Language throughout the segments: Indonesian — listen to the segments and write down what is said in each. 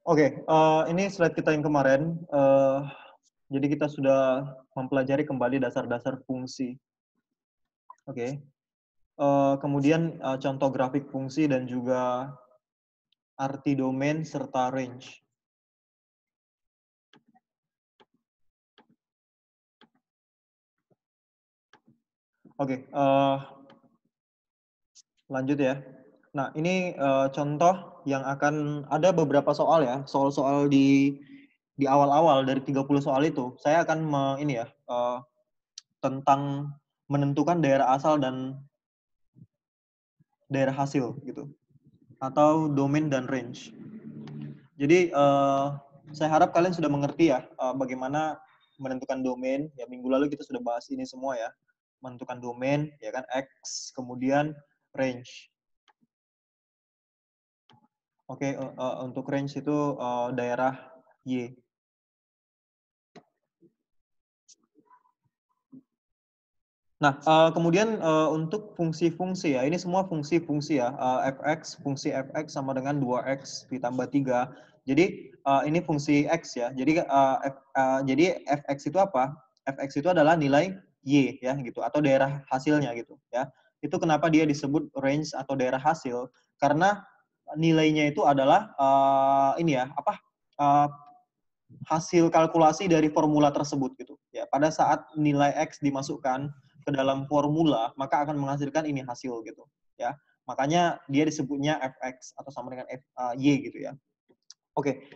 Oke, ini slide kita yang kemarin. Jadi kita sudah mempelajari kembali dasar-dasar fungsi. Oke. Kemudian contoh grafik fungsi dan juga arti domain serta range. Oke, lanjut ya. Nah, ini contoh yang akan ada beberapa soal ya, soal-soal di awal-awal dari 30 soal itu. Saya akan tentang menentukan daerah asal dan daerah hasil gitu, atau domain dan range. Jadi saya harap kalian sudah mengerti ya bagaimana menentukan domain. Ya, minggu lalu kita sudah bahas ini semua ya, menentukan domain ya kan, X, kemudian range. Oke, untuk range itu daerah Y. Nah, kemudian untuk fungsi-fungsi ya, ini semua fungsi-fungsi ya, fungsi fx sama dengan 2x ditambah 3. Jadi ini fungsi x ya, jadi fx itu apa? Fx itu adalah nilai y ya gitu, atau daerah hasilnya gitu ya. Itu kenapa dia disebut range atau daerah hasil, karena nilainya itu adalah hasil kalkulasi dari formula tersebut gitu ya. Pada saat nilai x dimasukkan ke dalam formula, maka akan menghasilkan ini hasil gitu ya. Makanya dia disebutnya fx atau sama dengan y gitu ya. Oke,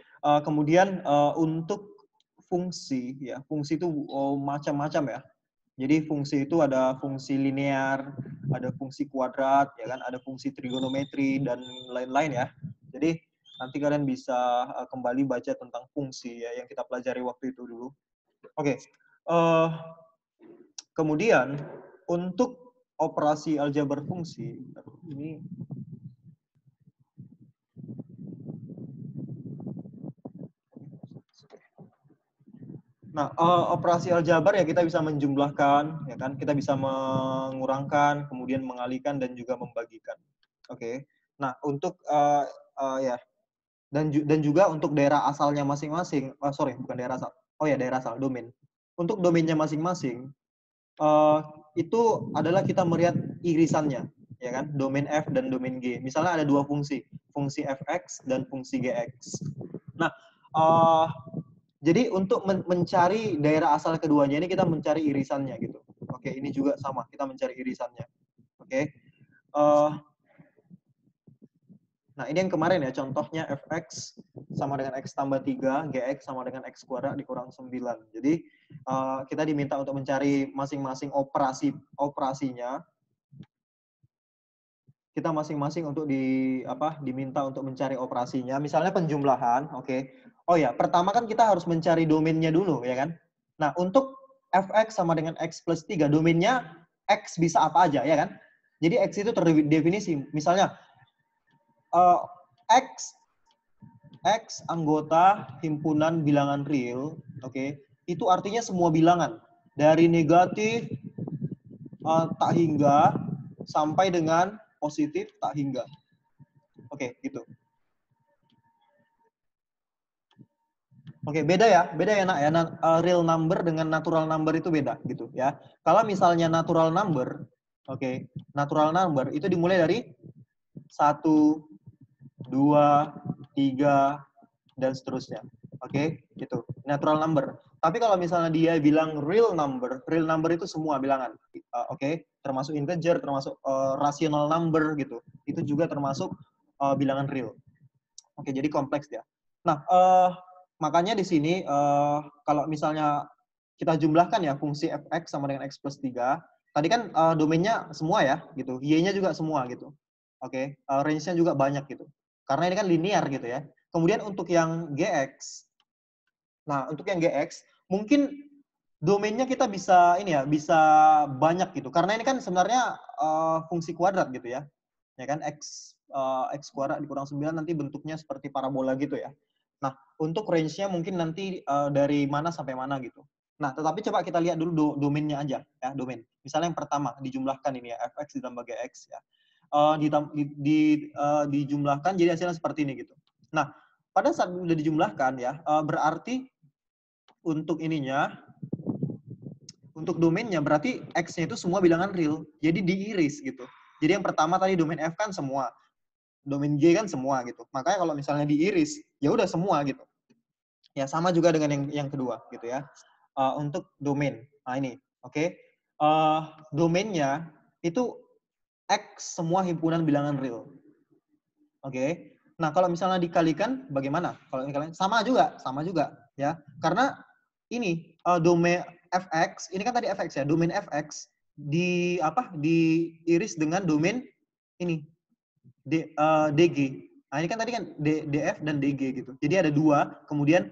kemudian untuk fungsi ya, fungsi itu macam-macam ya. Jadi fungsi itu ada fungsi linear, ada fungsi kuadrat, ya kan, ada fungsi trigonometri dan lain-lain ya. Jadi nanti kalian bisa kembali baca tentang fungsi ya yang kita pelajari waktu itu dulu. Oke, kemudian untuk operasi aljabar fungsi, ini nah, operasi aljabar ya kita bisa menjumlahkan, ya kan? Kita bisa mengurangkan, kemudian mengalihkan dan juga membagikan. Oke. Nah, untuk ya dan juga untuk daerah asalnya masing-masing. Sorry, bukan daerah asal. Oh ya, daerah asal, domain. Untuk domainnya masing-masing, itu adalah kita melihat irisannya, ya kan? Domain f dan domain g. Misalnya ada dua fungsi, fungsi fx dan fungsi gx. Nah, jadi untuk mencari daerah asal keduanya ini kita mencari irisannya gitu. Oke, ini juga sama, kita mencari irisannya. Oke. Nah, ini yang kemarin ya, contohnya fx sama dengan x tambah 3, gx sama dengan x kuadrat dikurang 9. Jadi, kita diminta untuk mencari masing-masing operasinya. Kita masing-masing untuk diminta untuk mencari operasinya. Misalnya penjumlahan, oke. Oh ya, pertama kan kita harus mencari domainnya dulu, ya kan? Nah, untuk fx sama dengan x plus 3, domainnya x bisa apa aja, ya kan? Jadi x itu terdefinisi. Misalnya, X anggota himpunan bilangan real, oke, itu artinya semua bilangan dari negatif tak hingga sampai dengan positif tak hingga, oke, gitu. Oke, beda ya nak ya. Real number dengan natural number itu beda gitu ya. Kalau misalnya natural number, oke, natural number itu dimulai dari 1, 2, 3, dan seterusnya. Oke, gitu. Natural number. Tapi kalau misalnya dia bilang real number itu semua bilangan. Oke, termasuk integer, termasuk rational number gitu. Itu juga termasuk bilangan real. Oke, jadi kompleks dia. Nah, makanya di sini kalau misalnya kita jumlahkan ya fungsi fx sama dengan x plus 3, tadi kan domainnya semua ya gitu, y-nya juga semua gitu. Oke, range-nya juga banyak gitu. Karena ini kan linear gitu ya. Kemudian untuk yang gx, nah untuk yang gx mungkin domainnya kita bisa ini ya, bisa banyak gitu. Karena ini kan sebenarnya fungsi kuadrat gitu ya. Ya kan x kuadrat dikurang 9 nanti bentuknya seperti parabola gitu ya. Nah, untuk range-nya mungkin nanti dari mana sampai mana gitu. Nah, tetapi coba kita lihat dulu domainnya aja ya, domain. Misalnya yang pertama dijumlahkan ini ya, fx ditambah gx ya. Dijumlahkan jadi hasilnya seperti ini gitu. Nah, pada saat udah dijumlahkan ya, berarti untuk ininya, untuk domainnya berarti X-nya itu semua bilangan real. Jadi diiris gitu. Jadi yang pertama tadi domain F kan semua, domain G kan semua gitu. Makanya kalau misalnya diiris, ya udah semua gitu. Ya sama juga dengan yang kedua gitu ya. Untuk domain. Nah ini, oke. Domainnya itu X semua himpunan bilangan real. Oke. Nah, kalau misalnya dikalikan bagaimana? Kalau dikalikan sama juga ya. Karena ini domain fx, ini kan tadi fx ya, domain fx diiris dengan domain ini dg. Nah, ini kan tadi kan df dan dg gitu. Jadi ada dua, kemudian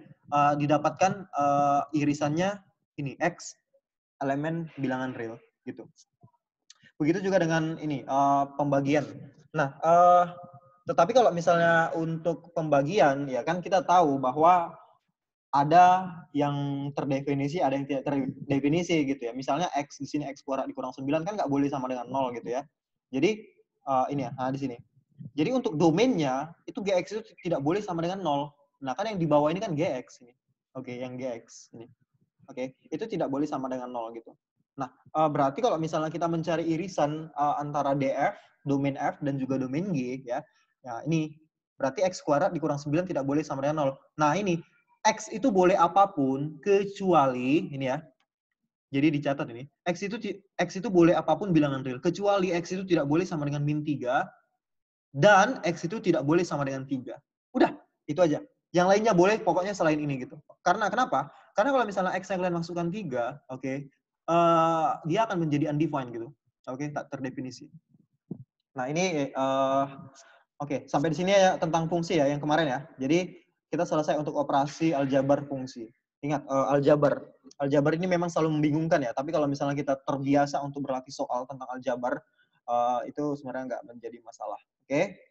didapatkan irisannya ini x elemen bilangan real gitu. Begitu juga dengan ini pembagian. Nah, tetapi kalau misalnya untuk pembagian ya kan kita tahu bahwa ada yang terdefinisi, ada yang tidak terdefinisi gitu ya. Misalnya x di sini x kuadrat dikurang 9 kan nggak boleh sama dengan 0 gitu ya. Jadi ini ya, nah di sini. Jadi untuk domainnya itu gx itu tidak boleh sama dengan 0. Nah, kan yang di bawah ini kan gx ini. Oke, yang gx ini. Oke, itu tidak boleh sama dengan 0 gitu. Nah, berarti kalau misalnya kita mencari irisan antara df, domain f, dan juga domain g, ya ini berarti x kuadrat dikurang 9 tidak boleh sama dengan 0. Nah, ini x itu boleh apapun kecuali, ini ya, jadi dicatat ini, x itu boleh apapun bilangan real, kecuali x itu tidak boleh sama dengan min 3, dan x itu tidak boleh sama dengan 3. Udah, itu aja. Yang lainnya boleh, pokoknya selain ini gitu. Karena kenapa? Karena kalau misalnya x yang kalian masukkan 3, oke, dia akan menjadi undefined gitu. Oke, tak terdefinisi. Nah, ini oke, sampai di sini ya tentang fungsi ya yang kemarin ya. Jadi kita selesai untuk operasi aljabar fungsi. Ingat, aljabar. Aljabar ini memang selalu membingungkan ya, tapi kalau misalnya kita terbiasa untuk berlatih soal tentang aljabar, itu sebenarnya nggak menjadi masalah. Oke?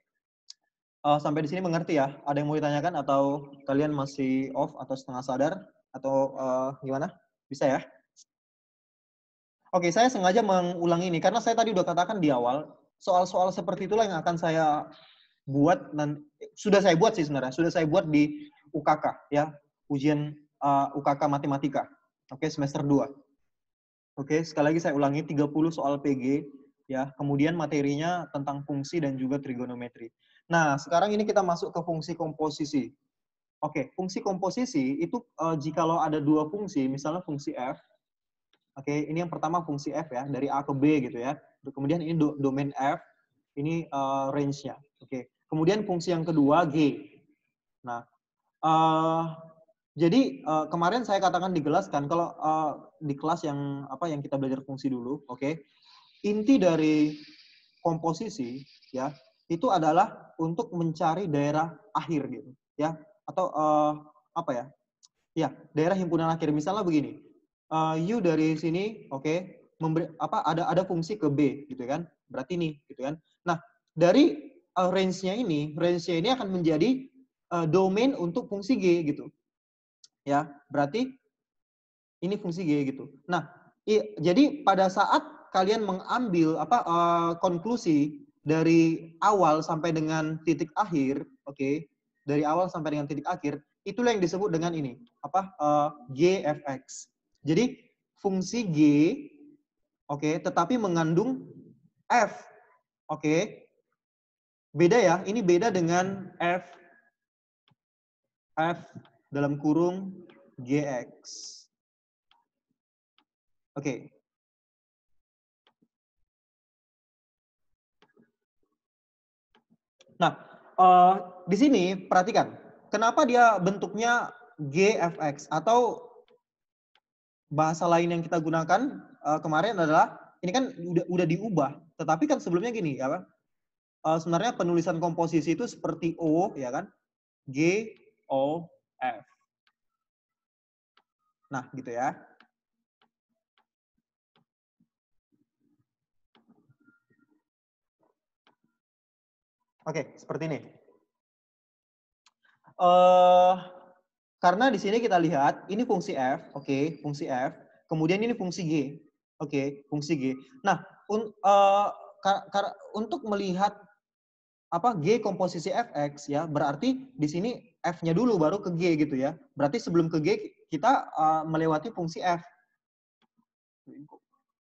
Sampai di sini mengerti ya? Ada yang mau ditanyakan atau kalian masih off atau setengah sadar? Atau gimana? Bisa ya? Oke, saya sengaja mengulang ini karena saya tadi udah katakan di awal, soal-soal seperti itulah yang akan saya buat, dan sudah saya buat sih sebenarnya, sudah saya buat di UKK ya, ujian UKK Matematika. Oke, semester 2. Oke, sekali lagi saya ulangi 30 soal PG ya. Kemudian materinya tentang fungsi dan juga trigonometri. Nah, sekarang ini kita masuk ke fungsi komposisi. Oke, fungsi komposisi itu jikalau ada dua fungsi, misalnya fungsi f. Oke, ini yang pertama fungsi f ya, dari A ke B gitu ya. Kemudian ini domain f, ini range-nya. Oke. Kemudian fungsi yang kedua g. Nah, jadi kemarin saya katakan di kelas kan, kalau di kelas yang yang kita belajar fungsi dulu, oke. Inti dari komposisi ya, itu adalah untuk mencari daerah akhir gitu, ya. Atau apa ya? Ya, daerah himpunan akhir. Misalnya begini. U dari sini, oke, memberi ada fungsi ke B gitu kan. Berarti ini gitu kan. Nah, dari range-nya ini akan menjadi domain untuk fungsi G gitu. Ya, berarti ini fungsi G gitu. Nah, jadi pada saat kalian mengambil konklusi dari awal sampai dengan titik akhir, oke, dari awal sampai dengan titik akhir, itulah yang disebut dengan ini, GFX. Jadi fungsi G, oke, tetapi mengandung F, oke. Beda ya, ini beda dengan F dalam kurung GX. Oke. Nah, di sini perhatikan, kenapa dia bentuknya GFX atau bahasa lain yang kita gunakan kemarin adalah ini kan udah diubah, tetapi kan sebelumnya gini ya, sebenarnya penulisan komposisi itu seperti O ya kan, G O F. Nah, gitu ya. Oke, seperti ini. Karena di sini kita lihat ini fungsi f, oke, fungsi f. Kemudian ini fungsi g, oke, fungsi g. Nah, untuk melihat g komposisi fx ya, berarti di sini F-nya dulu baru ke G gitu ya. Berarti sebelum ke G kita melewati fungsi F.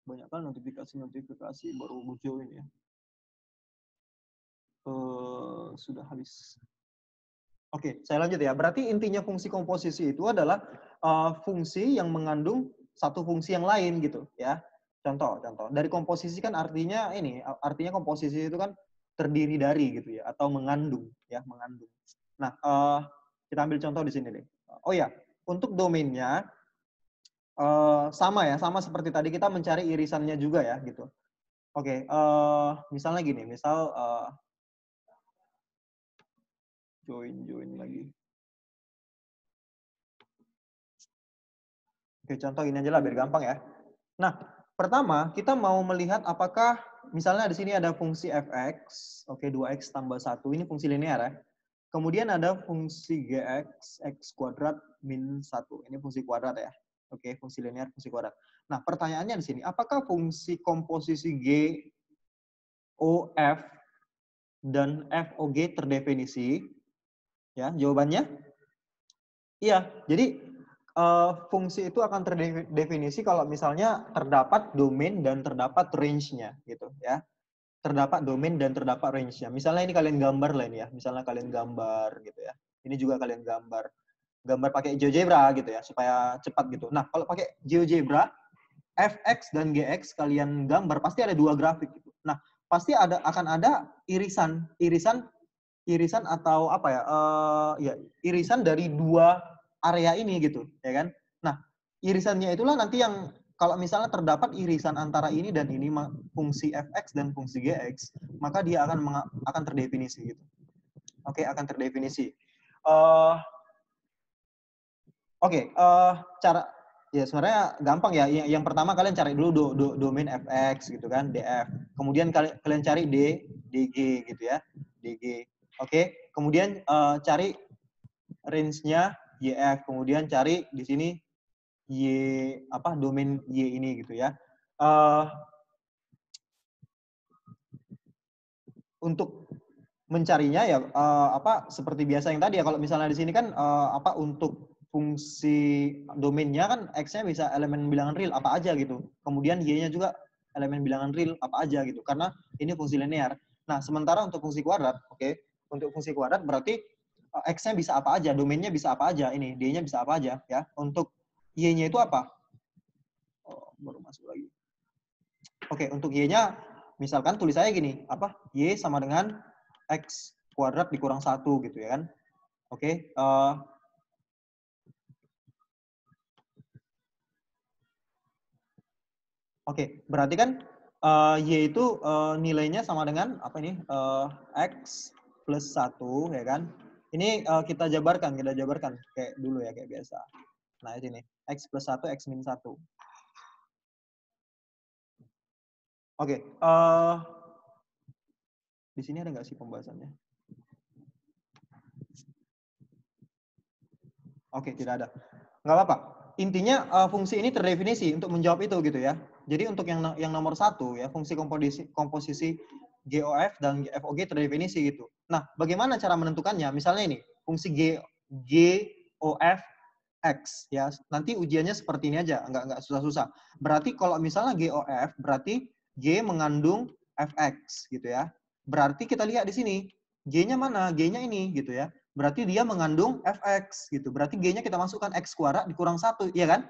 Banyak kan notifikasi baru muncul ini ya. Sudah habis. Oke, saya lanjut ya. Berarti intinya fungsi komposisi itu adalah fungsi yang mengandung satu fungsi yang lain gitu ya. Contoh. Dari komposisi kan artinya ini, artinya komposisi itu kan terdiri dari gitu ya, atau mengandung ya, mengandung. Nah, kita ambil contoh di sini deh. Oh ya, untuk domainnya sama seperti tadi kita mencari irisannya juga ya gitu. Oke, misalnya gini, misal join lagi. Oke, contoh ini aja lah biar gampang ya. Nah, pertama kita mau melihat apakah misalnya di sini ada fungsi fx, oke 2x tambah 1, ini fungsi linear ya. Kemudian ada fungsi gx, x kuadrat min 1, ini fungsi kuadrat ya. Oke, fungsi linear, fungsi kuadrat. Nah, pertanyaannya di sini, apakah fungsi komposisi g, o, f, dan f, o, g terdefinisi? Ya, jawabannya? Iya, jadi fungsi itu akan terdefinisi kalau misalnya terdapat domain dan terdapat range-nya gitu ya. Terdapat domain dan terdapat range-nya. Misalnya ini kalian gambar lah ini ya. Misalnya kalian gambar gitu ya. Ini juga kalian gambar. Gambar pakai GeoGebra gitu ya supaya cepat gitu. Nah, kalau pakai GeoGebra fx dan gx kalian gambar pasti ada dua grafik gitu. Nah, pasti akan ada irisan atau apa ya? Ya, irisan dari dua area ini gitu, ya kan? Nah, irisannya itulah nanti yang kalau misalnya terdapat irisan antara ini dan ini fungsi fx dan fungsi gx, maka dia akan terdefinisi gitu. Oke, akan terdefinisi. Cara ya sebenarnya gampang ya. Yang pertama kalian cari dulu domain fx gitu kan, df. Kemudian kalian cari dg gitu ya, dg. Oke, kemudian cari range-nya YF, kemudian cari di sini domain Y ini gitu ya. Untuk mencarinya ya seperti biasa yang tadi ya, kalau misalnya di sini kan untuk fungsi domainnya kan X-nya bisa elemen bilangan real apa aja gitu. Kemudian Y-nya juga elemen bilangan real apa aja gitu, karena ini fungsi linear. Nah, sementara untuk fungsi kuadrat, untuk fungsi kuadrat berarti X-nya bisa apa aja, domainnya bisa apa aja, ini D-nya bisa apa aja ya. Untuk Y-nya itu apa? Oh, baru masuk lagi. Untuk Y-nya misalkan tulis saya gini, Y sama dengan X kuadrat dikurang 1 gitu ya kan. Berarti kan Y itu nilainya sama dengan X plus 1 ya kan. Ini kita jabarkan kayak dulu ya, kayak biasa. Nah, ini X plus 1, X min 1. Di sini ada nggak sih pembahasannya? Tidak ada. Nggak apa-apa. Intinya fungsi ini terdefinisi untuk menjawab itu gitu ya. Jadi untuk yang nomor 1 ya, fungsi komposisi GOF dan GFOG terdefinisi gitu. Nah, bagaimana cara menentukannya? Misalnya ini, fungsi GOF X ya. Nanti ujiannya seperti ini aja, nggak susah-susah. Berarti kalau misalnya GOF berarti G mengandung Fx gitu ya. Berarti kita lihat di sini, G-nya mana? G-nya ini gitu ya. Berarti dia mengandung Fx gitu. Berarti G-nya kita masukkan X kuadrat dikurang 1, iya kan?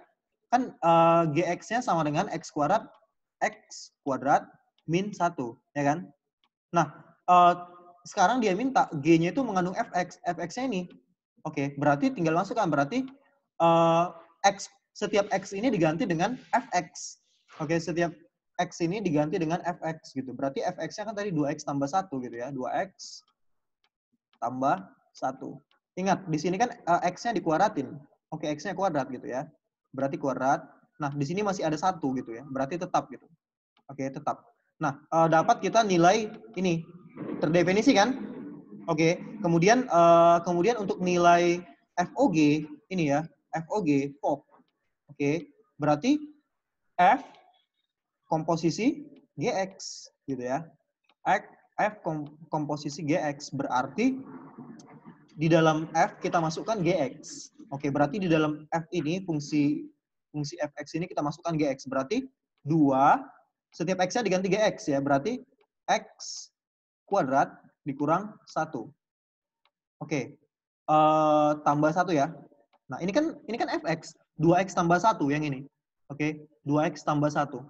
Kan Gx-nya sama dengan X kuadrat min 1, ya kan? Nah, sekarang dia minta G-nya itu mengandung Fx. Fx-nya ini. Berarti tinggal masukkan. Berarti setiap X ini diganti dengan Fx. Setiap X ini diganti dengan Fx gitu. Berarti Fx-nya kan tadi 2X tambah 1 gitu ya. 2X tambah 1. Ingat, di sini kan X-nya dikuadratin. X-nya kuadrat gitu ya. Berarti kuadrat. Nah, di sini masih ada 1 gitu ya. Berarti tetap gitu. Tetap. Nah, dapat kita nilai ini. Terdefinisi kan? Kemudian untuk nilai FOG ini ya. FOG, FOG. Berarti F komposisi GX gitu ya. F komposisi GX berarti di dalam F kita masukkan Gx. Oke, berarti di dalam F ini fungsi Fx ini kita masukkan Gx. Berarti 2, setiap X-nya diganti Gx ya. Berarti X kuadrat dikurang 1. Oke. Tambah 1 ya. Nah, ini kan Fx. 2X tambah 1 yang ini. Oke, 2X tambah 1.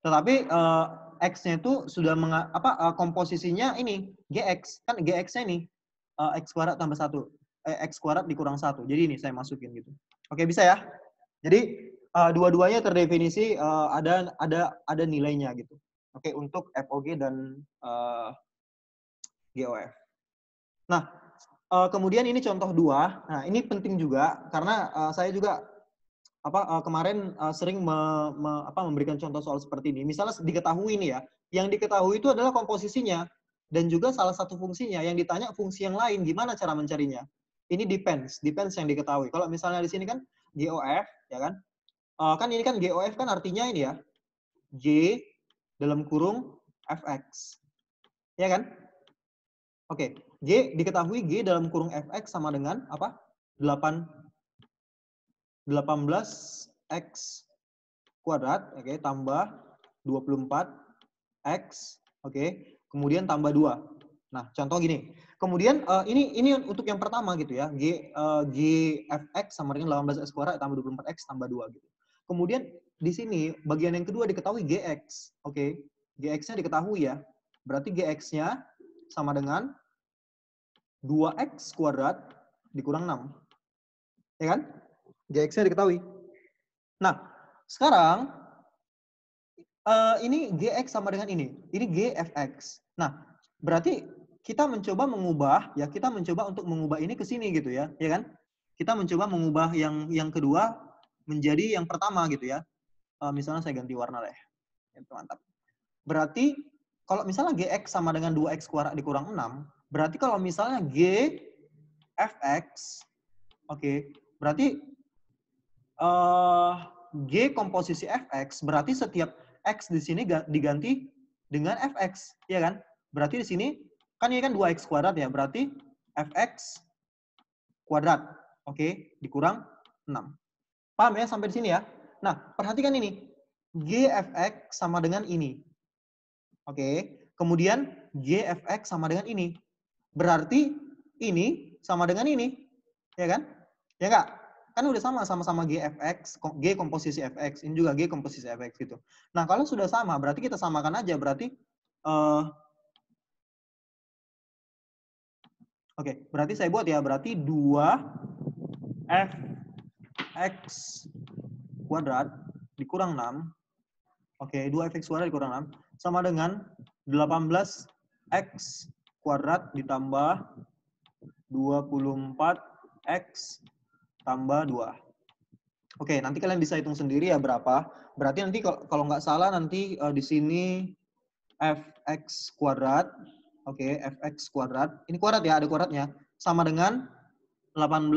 Tetapi X-nya itu sudah komposisinya ini Gx. Kan Gx-nya ini X kuadrat tambah 1. X kuadrat dikurang 1. Jadi ini saya masukin gitu. Oke, bisa ya? Jadi dua-duanya terdefinisi ada nilainya gitu. Oke, untuk FOG dan GOF. Nah, kemudian ini contoh 2. Nah, ini penting juga karena saya juga kemarin sering memberikan contoh soal seperti ini. Misalnya diketahui nih ya, yang diketahui itu adalah komposisinya dan juga salah satu fungsinya. Yang ditanya fungsi yang lain, gimana cara mencarinya? Ini depends yang diketahui. Kalau misalnya di sini kan GOF, ya kan? Kan ini kan GOF kan artinya ini ya, G dalam kurung Fx. Ya kan? Oke, G diketahui G dalam kurung Fx sama dengan apa? 18x kuadrat, oke, tambah 24x, oke, kemudian tambah 2. Nah, contoh gini. Kemudian ini untuk yang pertama gitu ya, Gfx sama dengan 18x kuadrat tambah 24x tambah 2 gitu. Kemudian di sini bagian yang kedua diketahui Gx, oke. Gx-nya diketahui ya. Berarti Gx-nya sama dengan 2x kuadrat dikurang 6. Ya kan? Gx-nya diketahui. Nah, sekarang ini Gx sama dengan ini. Ini Gfx. Nah, berarti kita mencoba untuk mengubah ini ke sini gitu ya, ya kan? Kita mencoba mengubah yang kedua menjadi yang pertama gitu ya. Misalnya saya ganti warna deh. Itu mantap. Berarti kalau misalnya Gx sama dengan 2x kuadrat dikurang 6, berarti kalau misalnya Gfx, oke, berarti G komposisi Fx, berarti setiap X di sini diganti dengan Fx, ya kan? Berarti di sini, kan ini kan 2X kuadrat ya, berarti Fx kuadrat, oke, dikurang 6. Paham ya sampai di sini ya? Nah, perhatikan ini, Gfx sama dengan ini. Oke, kemudian Gfx sama dengan ini. Berarti ini sama dengan ini, ya kan? Ya enggak? Kan udah sama-sama Gfx, G komposisi Fx, ini juga G komposisi Fx gitu. Nah, kalau sudah sama, berarti kita samakan aja, berarti oke, berarti saya buat ya, berarti 2Fx kuadrat dikurang 6, oke, 2Fx kuadrat dikurang 6, sama dengan 18X kuadrat ditambah 24X tambah 2. Oke, nanti kalian bisa hitung sendiri ya berapa. Berarti nanti kalau nggak salah nanti di sini Fx kuadrat, oke, Fx kuadrat, ini kuadrat ya, ada kuadratnya, sama dengan 18,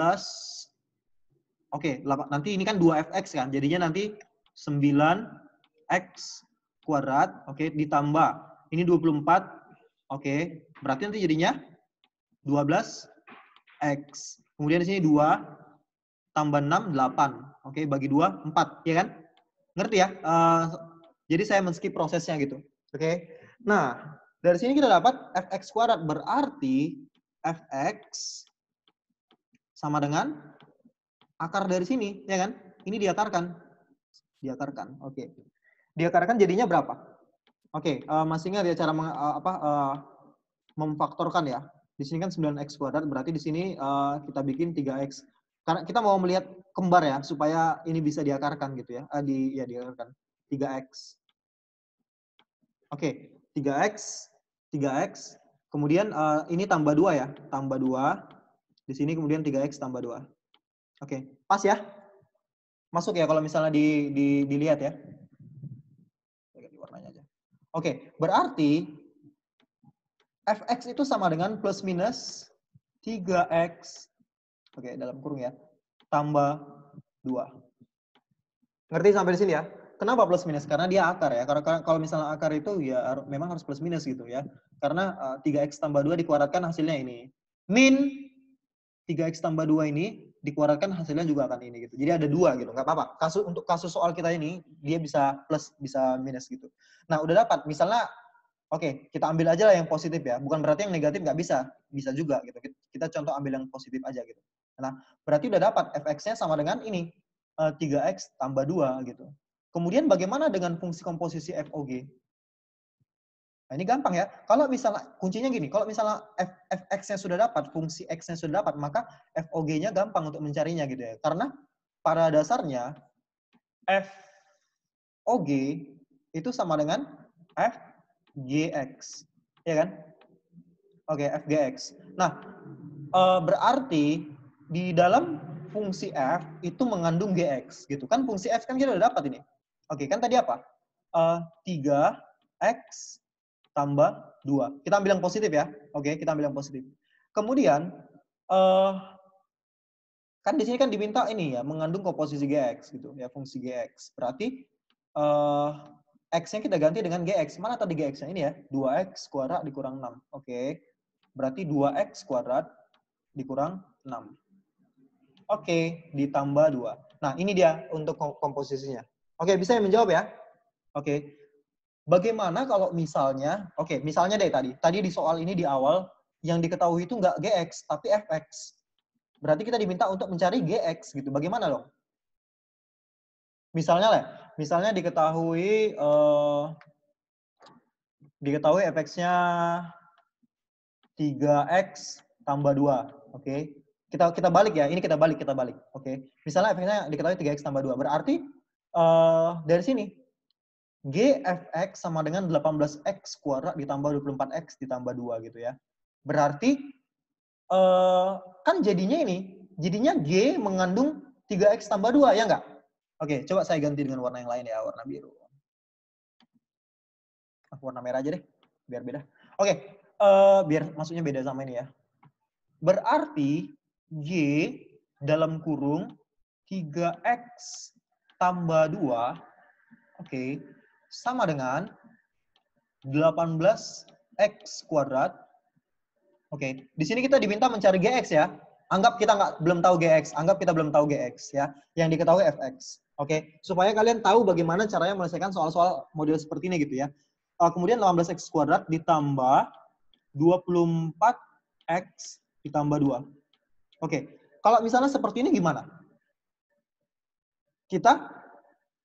oke, nanti ini kan 2Fx kan, jadinya nanti 9X kuadrat, oke, ditambah, ini 24, oke, berarti nanti jadinya 12X. Kemudian di sini 2 tambah 6, 8. Oke, bagi 2, 4. Ya kan? Ngerti ya? Jadi saya men-skip prosesnya gitu. Oke. Nah, dari sini kita dapat Fx kuadrat. Berarti Fx sama dengan akar dari sini. Ya kan? Ini diakarkan. Diakarkan. Oke. Diakarkan jadinya berapa? Oke. Masih ingat ya cara memfaktorkan ya? Di sini kan 9x kuadrat. Berarti di sini kita bikin 3x. Karena kita mau melihat kembar ya, supaya ini bisa diakarkan gitu ya. Diakarkan. 3x. Oke, 3x. Kemudian ini tambah 2 ya. Tambah 2. Di sini kemudian 3x tambah 2. Oke, pas ya? Masuk ya kalau misalnya dilihat ya. Ganti warnanya aja. Oke, berarti Fx itu sama dengan plus minus 3x. Oke, dalam kurung ya. Tambah 2. Ngerti sampai di sini ya? Kenapa plus minus? Karena dia akar ya. Karena kalau misalnya akar itu ya memang harus plus minus gitu ya. Karena 3x tambah 2 dikuadratkan hasilnya ini. Min 3x tambah 2 ini dikeluarkan hasilnya juga akan ini gitu. Jadi ada 2 gitu, nggak apa-apa. Untuk kasus soal kita ini, dia bisa plus, bisa minus gitu. Nah, udah dapat. Misalnya, oke, kita ambil aja lah yang positif ya. Bukan berarti yang negatif nggak bisa. Bisa juga gitu. Kita contoh ambil yang positif aja gitu. Nah, berarti udah dapat fx-nya sama dengan ini. 3x tambah 2 gitu. Kemudian bagaimana dengan fungsi komposisi FOG? Nah, ini gampang ya. Kalau misalnya, kuncinya gini, kalau misalnya fx-nya sudah dapat, fungsi x-nya sudah dapat, maka FOG-nya gampang untuk mencarinya gitu ya. Karena pada dasarnya, FOG itu sama dengan FGX. Ya kan? Oke, FGX. Nah, berarti di dalam fungsi f itu mengandung gx gitu kan. Fungsi f kan kita udah dapat ini. Oke, kan tadi apa? 3x tambah 2. Kita ambil yang positif ya. Oke, kita ambil yang positif. Kemudian kan di sini kan diminta ini ya, mengandung komposisi gx gitu ya, fungsi gx. Berarti x-nya kita ganti dengan gx. Mana tadi gx-nya? Ini ya, 2x kuadrat dikurang 6. Oke. Berarti 2x kuadrat dikurang 6. Oke, ditambah 2. Nah, ini dia untuk komposisinya. Oke, bisa yang menjawab ya? Oke. Bagaimana kalau misalnya, oke, misalnya deh tadi di soal ini di awal, yang diketahui itu nggak gx, tapi fx. Berarti kita diminta untuk mencari gx gitu. Bagaimana dong? Misalnya diketahui fx-nya 3x tambah 2. Oke. Kita balik ya. Ini kita balik. Oke. Misalnya fx-nya diketahui 3x tambah 2. Berarti dari sini gfx sama dengan 18x kuadrat ditambah 24x ditambah 2 gitu ya. Berarti kan jadinya G mengandung 3x tambah 2, ya nggak? Oke, coba saya ganti dengan warna yang lain ya, warna biru. Warna merah aja deh, biar beda. Oke, biar maksudnya beda sama ini ya. Berarti G dalam kurung 3x tambah 2, oke, sama dengan 18x kuadrat. Oke, di sini kita diminta mencari gx ya. Anggap kita belum tahu gx, ya. Yang diketahui fx. Oke, supaya kalian tahu bagaimana caranya menyelesaikan soal-soal model seperti ini gitu ya. Kemudian 18x kuadrat ditambah 24x ditambah 2. Oke, kalau misalnya seperti ini gimana? Kita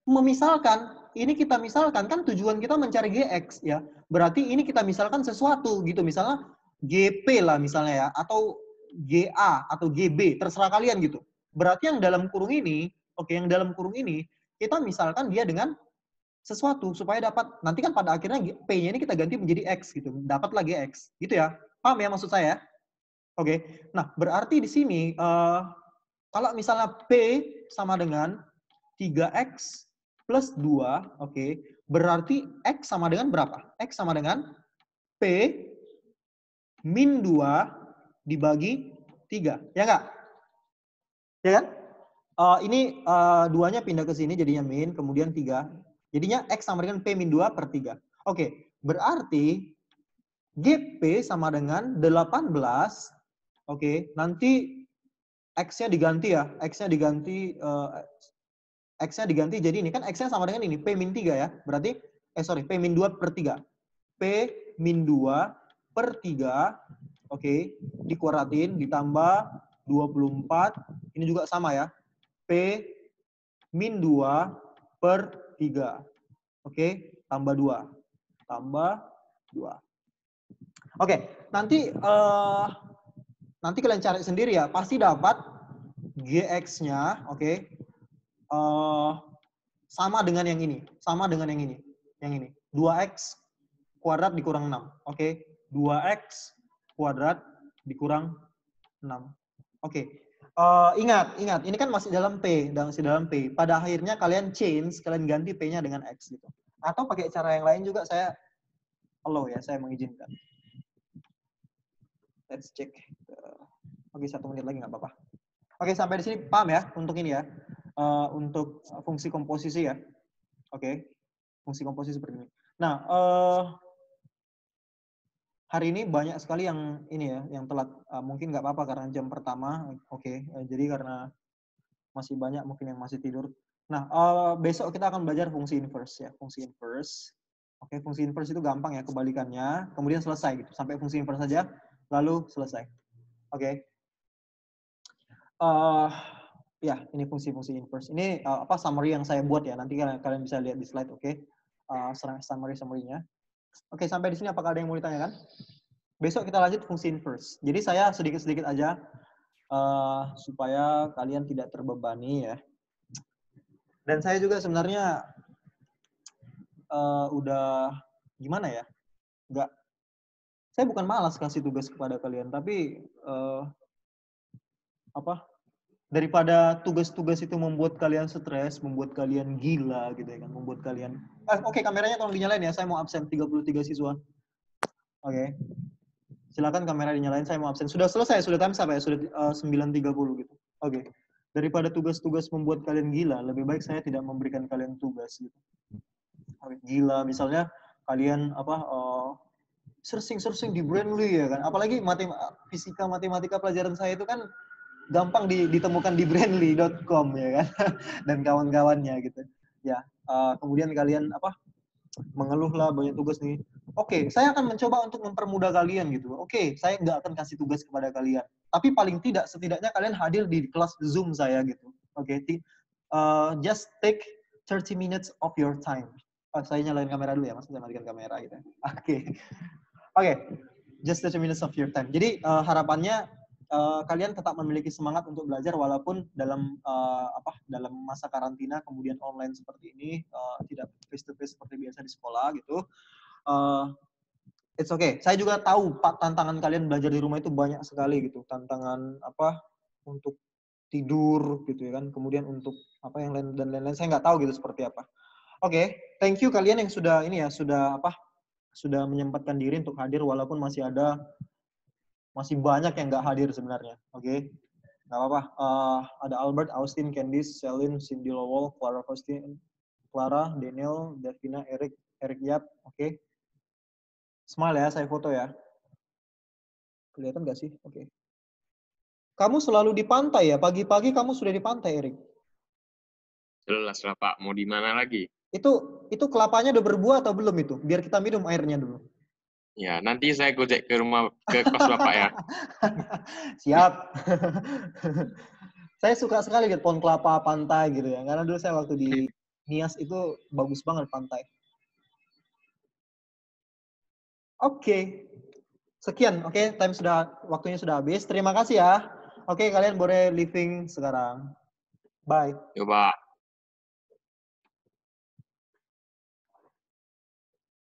memisalkan. Ini kita misalkan, kan tujuan kita mencari gx ya. Berarti ini kita misalkan sesuatu gitu. Misalnya GP lah misalnya ya, atau GA atau GB, terserah kalian gitu. Berarti yang dalam kurung ini, yang dalam kurung ini kita misalkan dia dengan sesuatu supaya dapat, nanti kan pada akhirnya P-nya ini kita ganti menjadi X gitu, dapat lagi X gitu ya. Paham ya maksud saya? Oke. Nah, berarti di sini kalau misalnya P sama dengan 3X plus 2, oke, berarti X sama dengan berapa? X sama dengan P min 2 dibagi 3. Ya nggak? Ya kan? Ini 2-nya pindah ke sini jadinya min, kemudian 3. Jadinya X sama dengan P min 2 per 3. Oke, berarti GP sama dengan 18. Oke, nanti X-nya diganti ya. X-nya diganti jadi ini. Kan X-nya sama dengan ini, P min 3 ya. Berarti, P min 2 per 3. P min 2 per 3. Oke, dikuadratin, ditambah 24. Ini juga sama ya. P min 2 per 3. Oke, tambah 2. Tambah 2. Oke, nanti kalian cari sendiri ya. Pasti dapat GX-nya, oke, sama dengan yang ini. Sama dengan yang ini. Yang ini. 2X kuadrat dikurang 6. Oke, 2X kuadrat dikurang 6. Oke. Ingat, ini kan masih dalam P, Pada akhirnya kalian ganti P-nya dengan X gitu. Atau pakai cara yang lain juga saya allow ya, saya mengizinkan. Let's check. Oke, 1 menit lagi nggak apa-apa. Oke, sampai di sini paham ya untuk ini ya. Untuk fungsi komposisi ya. Oke. Fungsi komposisi seperti ini. Nah, hari ini banyak sekali yang ini ya, yang telat. Mungkin nggak apa-apa karena jam pertama. Oke. Jadi karena masih banyak mungkin yang masih tidur. Nah, besok kita akan belajar fungsi inverse ya, fungsi inverse. Oke, fungsi inverse itu gampang ya, kebalikannya, kemudian selesai gitu. Sampai fungsi inverse saja, lalu selesai. Oke. Ya, ini fungsi-fungsi inverse. Ini summary yang saya buat ya. Nanti kalian bisa lihat di slide, oke? Summary-nya. Oke, sampai di sini apakah ada yang mau ditanyakan? Besok kita lanjut fungsi inverse. Jadi saya sedikit-sedikit aja supaya kalian tidak terbebani ya. Dan saya juga sebenarnya udah gimana ya? Saya bukan malas kasih tugas kepada kalian, tapi daripada tugas-tugas itu membuat kalian stres, membuat kalian gila gitu ya kan, membuat kalian oke, kameranya tolong dinyalain ya, saya mau absen 33 siswa. Oke. Silakan kamera dinyalain, saya mau absen. Sudah selesai, sudah time sampai sudah 9.30 gitu. Oke. Daripada tugas-tugas membuat kalian gila, lebih baik saya tidak memberikan kalian tugas gitu. Oke, gila misalnya kalian searching di Brandly ya kan. Apalagi fisika matematika pelajaran saya itu kan gampang ditemukan di brandly.com ya kan dan kawan-kawannya gitu ya. Kemudian kalian mengeluhlah banyak tugas nih. Oke, saya akan mencoba untuk mempermudah kalian gitu. Oke, saya nggak akan kasih tugas kepada kalian, tapi paling tidak setidaknya kalian hadir di kelas Zoom saya gitu. Oke, just take 30 minutes of your time. Saya nyalain kamera dulu ya, mas, saya matikan kamera gitu. Oke, just 30 minutes of your time. Jadi harapannya kalian tetap memiliki semangat untuk belajar walaupun dalam dalam masa karantina kemudian online seperti ini, tidak face to face seperti biasa di sekolah gitu. It's okay. Saya juga tahu tantangan kalian belajar di rumah itu banyak sekali gitu. Tantangan untuk tidur gitu ya kan. Kemudian untuk yang lain dan lain-lain, saya nggak tahu gitu seperti apa. Oke, thank you kalian yang sudah sudah menyempatkan diri untuk hadir walaupun masih banyak yang nggak hadir sebenarnya. Oke. Nggak apa-apa. Ada Albert, Austin, Candice, Celine, Cindy Lowell, Clara, Daniel, Davina, Eric Yap. Oke. Smile ya, saya foto ya. Kelihatan nggak sih? Oke. Kamu selalu di pantai ya? Pagi-pagi kamu sudah di pantai, Eric? Jelas lah Pak, mau di mana lagi? Itu kelapanya udah berbuah atau belum itu? Biar kita minum airnya dulu. Ya, nanti saya gojek ke kos Bapak ya. Siap. Saya suka sekali lihat pohon kelapa pantai gitu ya. Karena dulu saya waktu di Nias itu bagus banget pantai. Oke. Sekian, oke, waktunya sudah habis. Terima kasih ya. Oke, kalian boleh leaving sekarang. Bye. Coba.